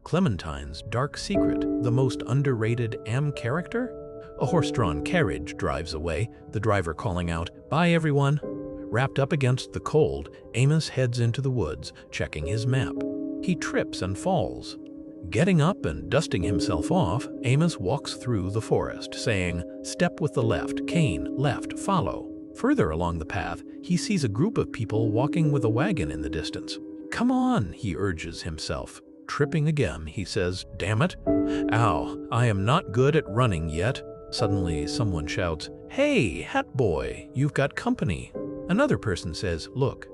Clementine's dark secret, the most underrated AM character? A horse-drawn carriage drives away, the driver calling out, "Bye everyone." Wrapped up against the cold, Amos heads into the woods, checking his map. He trips and falls. Getting up and dusting himself off, Amos walks through the forest, saying, "Step with the left, cane, left, follow." Further along the path, he sees a group of people walking with a wagon in the distance. "Come on," he urges himself. Tripping again, he says, "Damn it. Ow, I am not good at running yet." Suddenly, someone shouts, "Hey, Hat Boy, you've got company." Another person says, "Look."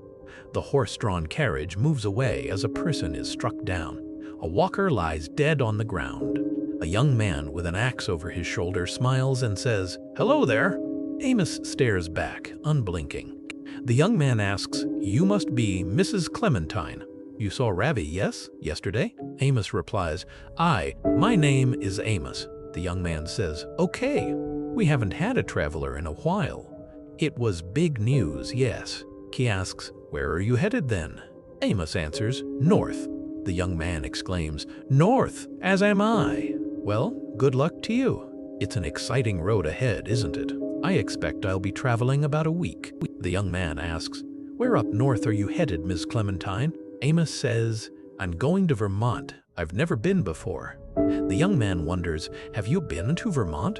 The horse-drawn carriage moves away as a person is struck down. A walker lies dead on the ground. A young man with an axe over his shoulder smiles and says, "Hello there." Amos stares back, unblinking. The young man asks, "You must be Mrs. Clementine. You saw Ravi, yes, yesterday?" Amos replies, My name is Amos." The young man says, "Okay, we haven't had a traveler in a while." "It was big news, yes." He asks, "Where are you headed then?" Amos answers, "North." The young man exclaims, "North, as am I." "Well, good luck to you. It's an exciting road ahead, isn't it? I expect I'll be traveling about a week." The young man asks, "Where up north are you headed, Miss Clementine?" Amos says, "I'm going to Vermont. I've never been before." The young man wonders, "Have you been to Vermont?"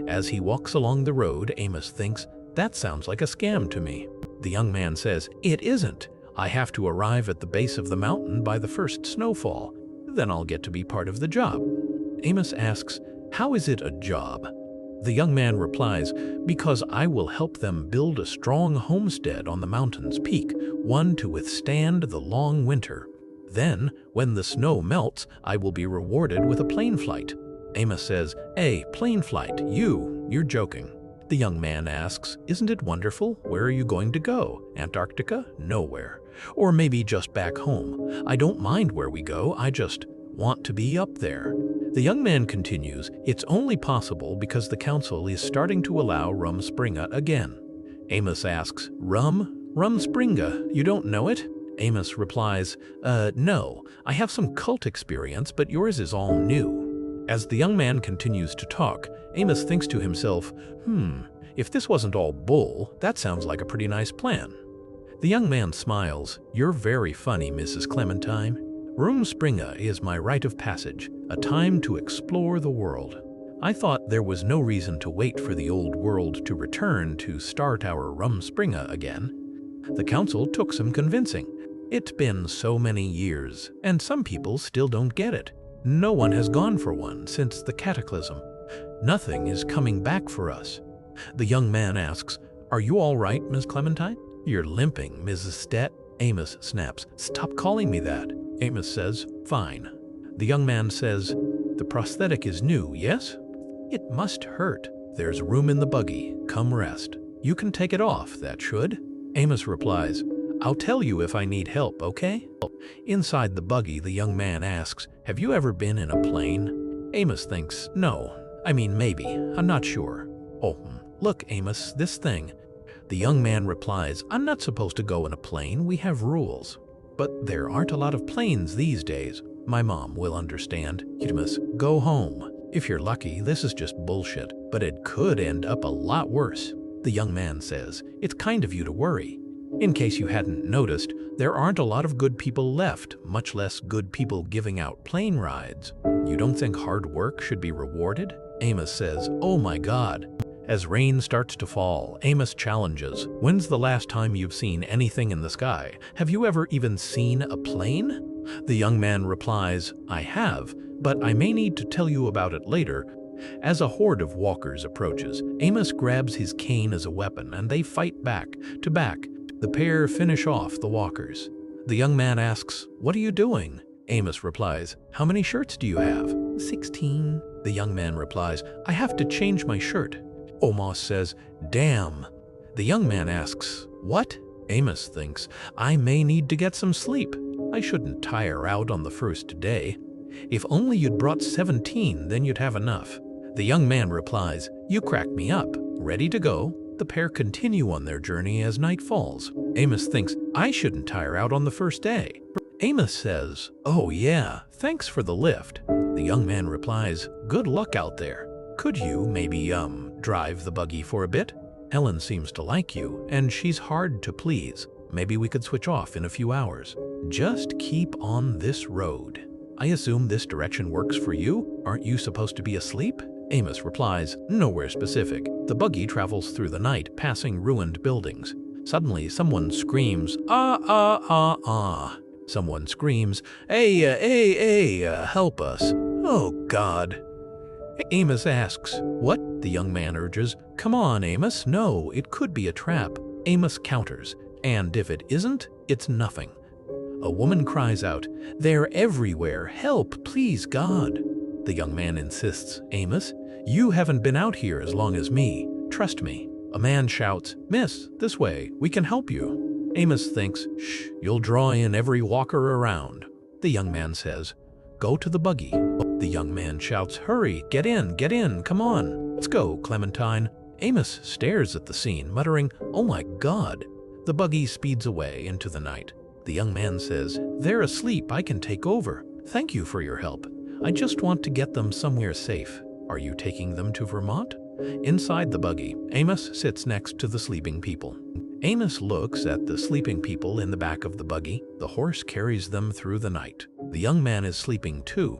As he walks along the road, Amos thinks, "That sounds like a scam to me." The young man says, "It isn't. I have to arrive at the base of the mountain by the first snowfall. Then I'll get to be part of the job." Amos asks, "How is it a job?" The young man replies, "Because I will help them build a strong homestead on the mountain's peak, one to withstand the long winter. Then, when the snow melts, I will be rewarded with a plane flight." Amos says, "Hey, plane flight, you're joking." The young man asks, "Isn't it wonderful? Where are you going to go? Antarctica? Nowhere. Or maybe just back home. I don't mind where we go, I just want to be up there." The young man continues, "It's only possible because the council is starting to allow Rumspringa again." Amos asks, Rumspringa, you don't know it?" Amos replies, No, I have some cult experience, but yours is all new." As the young man continues to talk, Amos thinks to himself, If this wasn't all bull, that sounds like a pretty nice plan." The young man smiles, "You're very funny, Mrs. Clementine. Rumspringa is my rite of passage, a time to explore the world. I thought there was no reason to wait for the old world to return to start our Rumspringa again. The council took some convincing. It's been so many years, and some people still don't get it. No one has gone for one since the cataclysm. Nothing is coming back for us." The young man asks, "Are you all right, Miss Clementine?" "You're limping, Mrs. Stet." Amos snaps, "Stop calling me that." Amos says, "Fine." The young man says, "The prosthetic is new, yes?" "It must hurt." "There's room in the buggy. Come rest. You can take it off, that should." Amos replies, "I'll tell you if I need help, okay?" Inside the buggy, the young man asks, "Have you ever been in a plane?" Amos thinks, "No. I mean, maybe. I'm not sure." "Oh, look, Amos, this thing." The young man replies, "I'm not supposed to go in a plane. We have rules." "But there aren't a lot of planes these days. My mom will understand. You must go home. If you're lucky, this is just bullshit, but it could end up a lot worse." The young man says, "It's kind of you to worry. In case you hadn't noticed, there aren't a lot of good people left, much less good people giving out plane rides. You don't think hard work should be rewarded?" Amos says, "Oh my God." As rain starts to fall, Amos challenges, "When's the last time you've seen anything in the sky? Have you ever even seen a plane?" The young man replies, "I have, but I may need to tell you about it later." As a horde of walkers approaches, Amos grabs his cane as a weapon and they fight back to back. The pair finish off the walkers. The young man asks, "What are you doing?" Amos replies, "How many shirts do you have?" 16. The young man replies, "I have to change my shirt." Amos says, "Damn." The young man asks, "What?" Amos thinks, "I may need to get some sleep. I shouldn't tire out on the first day. If only you'd brought 17, then you'd have enough." The young man replies, "You crack me up. Ready to go?" The pair continue on their journey as night falls. Amos thinks, "I shouldn't tire out on the first day." Amos says, "Oh yeah, thanks for the lift." The young man replies, "Good luck out there. Could you maybe, drive the buggy for a bit? Helen seems to like you, and she's hard to please. Maybe we could switch off in a few hours. Just keep on this road. I assume this direction works for you? Aren't you supposed to be asleep?" Amos replies, "Nowhere specific. The buggy travels through the night, passing ruined buildings. Suddenly, someone screams, 'Ah, ah, ah, ah.' Someone screams, 'Hey, help us.' Oh, God." Amos asks, "What?" The young man urges. "Come on, Amos. No, it could be a trap." Amos counters, "And if it isn't, it's nothing." A woman cries out, "They're everywhere. Help, please, God." The young man insists, "Amos, you haven't been out here as long as me. Trust me." A man shouts, "Miss, this way. We can help you." Amos thinks, "Shh, you'll draw in every walker around." The young man says, "Go to the buggy." The young man shouts, "Hurry, get in, come on. Let's go, Clementine." Amos stares at the scene, muttering, "Oh my God." The buggy speeds away into the night. The young man says, "They're asleep, I can take over. Thank you for your help. I just want to get them somewhere safe. Are you taking them to Vermont?" Inside the buggy, Amos sits next to the sleeping people. Amos looks at the sleeping people in the back of the buggy. The horse carries them through the night. The young man is sleeping too.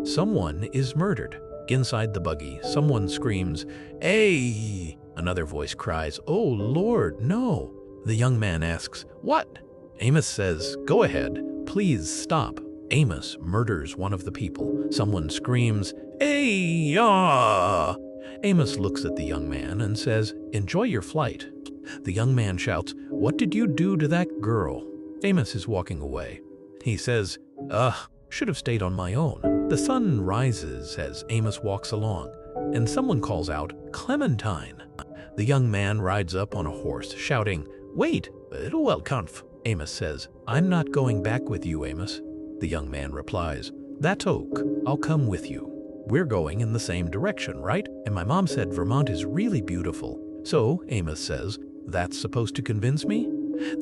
Someone is murdered. Inside the buggy, someone screams, "Hey!" Another voice cries, "Oh Lord, no!" The young man asks, "What?" Amos says, "Go ahead. Please stop." Amos murders one of the people. Someone screams, "Hey, ah!" Amos looks at the young man and says, "Enjoy your flight." The young man shouts, "What did you do to that girl?" Amos is walking away. He says, should have stayed on my own." The sun rises as Amos walks along, and someone calls out, "Clementine." The young man rides up on a horse, shouting, "Wait, it'll well conf." Amos says, "I'm not going back with you, Amos." The young man replies, "That's oak. I'll come with you. We're going in the same direction, right? And my mom said Vermont is really beautiful." So Amos says, "That's supposed to convince me?"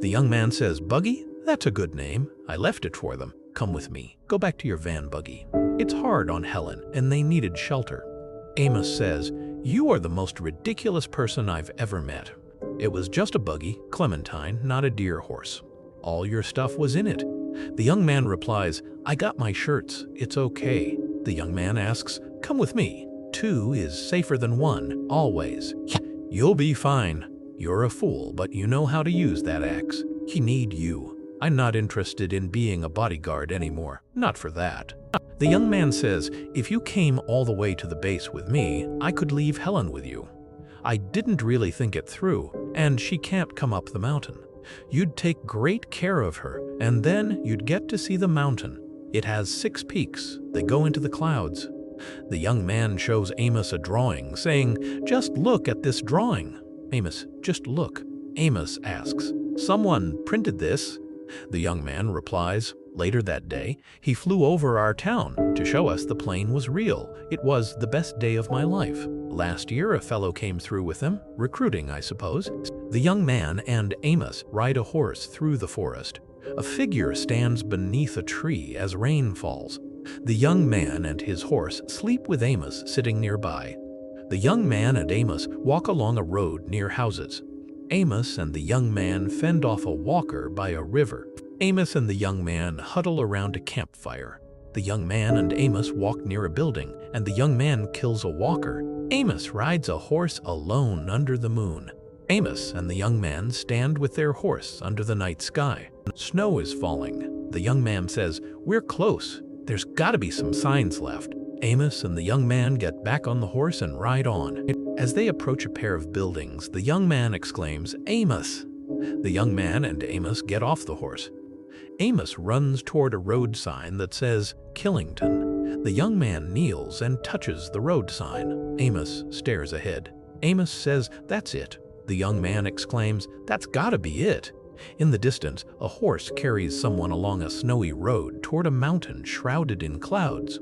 The young man says, "Buggy? That's a good name. I left it for them. Come with me. Go back to your van buggy. It's hard on Helen, and they needed shelter." Amos says, "You are the most ridiculous person I've ever met. It was just a buggy, Clementine, not a deer horse. All your stuff was in it." The young man replies, "I got my shirts. It's okay." The young man asks, "Come with me. 2 is safer than 1, always." "You'll be fine. You're a fool, but you know how to use that axe. He need you. I'm not interested in being a bodyguard anymore. Not for that." The young man says, "If you came all the way to the base with me, I could leave Helen with you. I didn't really think it through, and she can't come up the mountain. You'd take great care of her, and then you'd get to see the mountain. It has 6 peaks. They go into the clouds." The young man shows Amos a drawing, saying, "Just look at this drawing." Amos, "Just look." Amos asks, "Someone printed this?" The young man replies, "Later that day, he flew over our town to show us the plane was real. It was the best day of my life. Last year, a fellow came through with him, recruiting, I suppose." The young man and Amos ride a horse through the forest. A figure stands beneath a tree as rain falls. The young man and his horse sleep with Amos sitting nearby. The young man and Amos walk along a road near houses. Amos and the young man fend off a walker by a river. Amos and the young man huddle around a campfire. The young man and Amos walk near a building, and the young man kills a walker. Amos rides a horse alone under the moon. Amos and the young man stand with their horse under the night sky. Snow is falling. The young man says, "We're close. There's gotta be some signs left." Amos and the young man get back on the horse and ride on. As they approach a pair of buildings, the young man exclaims, "Amos!" The young man and Amos get off the horse. Amos runs toward a road sign that says, "Killington." The young man kneels and touches the road sign. Amos stares ahead. Amos says, "That's it." The young man exclaims, "That's gotta be it." In the distance, a horse carries someone along a snowy road toward a mountain shrouded in clouds.